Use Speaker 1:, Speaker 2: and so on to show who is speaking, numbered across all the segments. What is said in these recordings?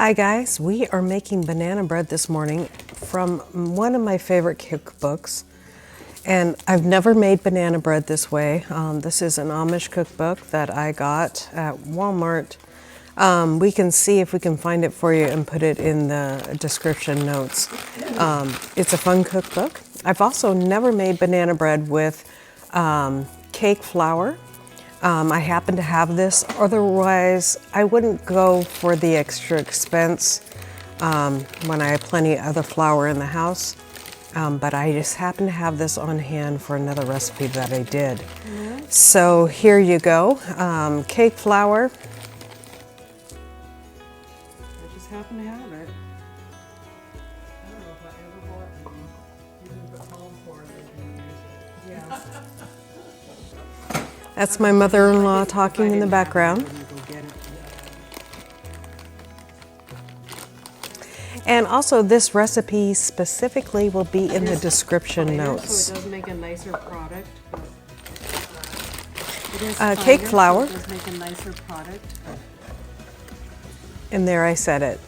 Speaker 1: Hi guys, we are making banana bread this morning from one of my favorite cookbooks. And I've never made banana bread this way. This is an Amish cookbook that I got at Walmart. We can see if we can find it for you and put it in the description notes. It's a fun cookbook. I've also never made banana bread with cake flour. I happen to have this, otherwise I wouldn't go for the extra expense when I have plenty of other flour in the house. But I just happen to have this on hand for another recipe that I did. Mm-hmm. So here you go, cake flour.
Speaker 2: I just happen to have it. I don't know if I ever bought one, even if at home for it, I can use it. Yeah.
Speaker 1: That's my mother-in-law talking in the background. And also this recipe specifically will be in the description notes.
Speaker 2: So it does make a nicer product.
Speaker 1: Cake flour.
Speaker 2: So it does make a nicer product.
Speaker 1: And there I said it.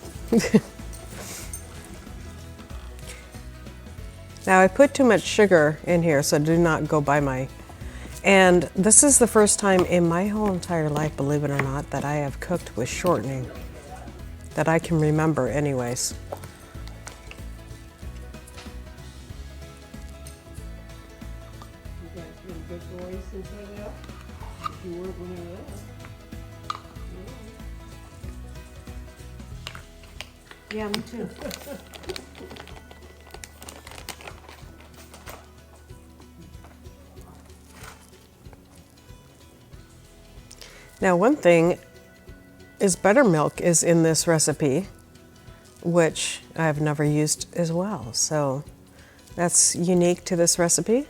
Speaker 1: Now I put too much sugar in here, so do not go by my... And this is the first time in my whole entire life, believe it or not, that I have cooked with shortening. That I can remember anyways.
Speaker 2: You got some good voice inside out. If you weren't when you were there. Yeah, me too.
Speaker 1: Now one thing is buttermilk is in this recipe, which I've never used as well. So that's unique to this recipe.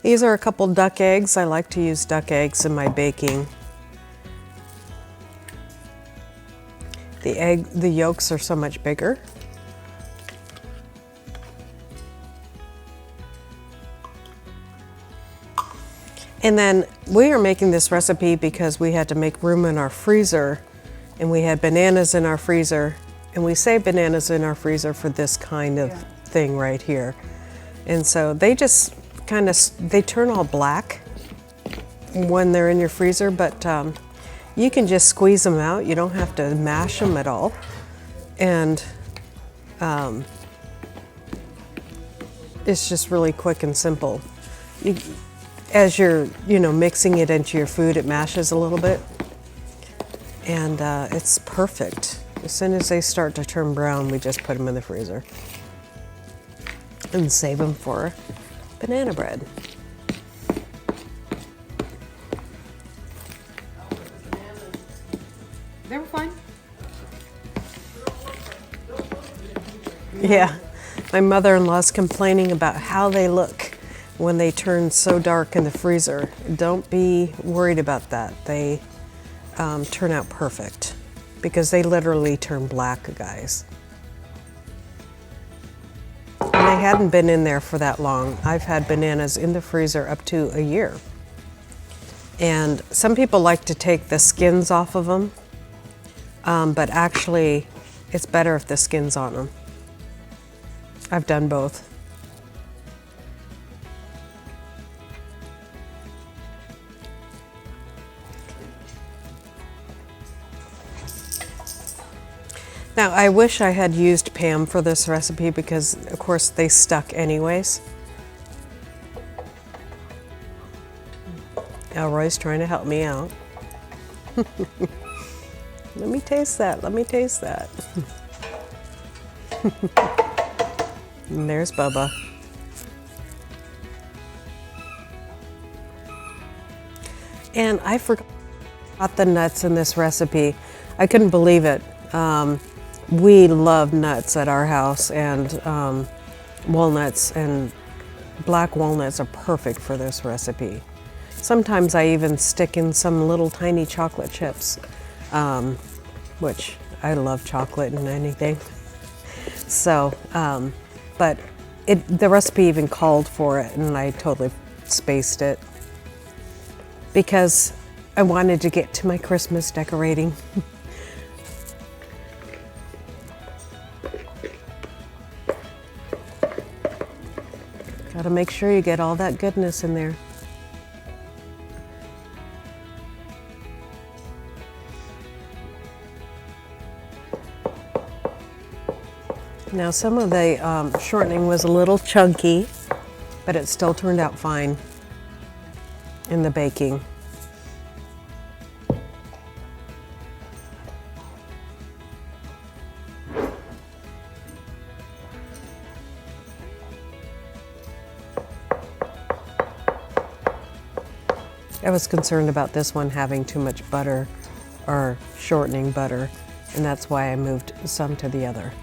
Speaker 1: These are a couple duck eggs. I like to use duck eggs in my baking. The yolks are so much bigger. And then we are making this recipe because we had to make room in our freezer, and we had bananas in our freezer, and we save bananas in our freezer for this kind of thing right here. And so they just kind of, they turn all black when they're in your freezer, but you can just squeeze them out. You don't have to mash them at all. And it's just really quick and simple. As you're, mixing it into your food, it mashes a little bit, and it's perfect. As soon as they start to turn brown, we just put them in the freezer and save them for banana bread.
Speaker 2: They were fine.
Speaker 1: Yeah, my mother-in-law's complaining about how they look when they turn so dark in the freezer. Don't be worried about that. They turn out perfect because they literally turn black, guys. And they hadn't been in there for that long. I've had bananas in the freezer up to a year. And some people like to take the skins off of them, but actually it's better if the skin's on them. I've done both. Now, I wish I had used Pam for this recipe because, of course, they stuck anyways. Elroy's trying to help me out. Let me taste that, let me taste that. And there's Bubba. And I forgot the nuts in this recipe. I couldn't believe it. We love nuts at our house, and walnuts, and black walnuts are perfect for this recipe. Sometimes I even stick in some little tiny chocolate chips, which I love chocolate in anything. So, but the recipe even called for it, and I totally spaced it because I wanted to get to my Christmas decorating. Gotta make sure you get all that goodness in there. Now some of the shortening was a little chunky, but it still turned out fine in the baking. I was concerned about this one having too much butter or shortening butter, and that's why I moved some to the other.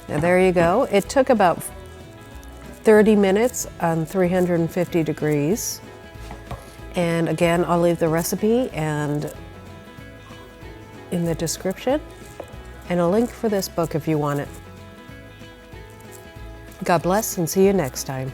Speaker 1: Now there you go. It took about 30 minutes on 350 degrees. And again, I'll leave the recipe and in the description, and a link for this book if you want it. God bless and see you next time.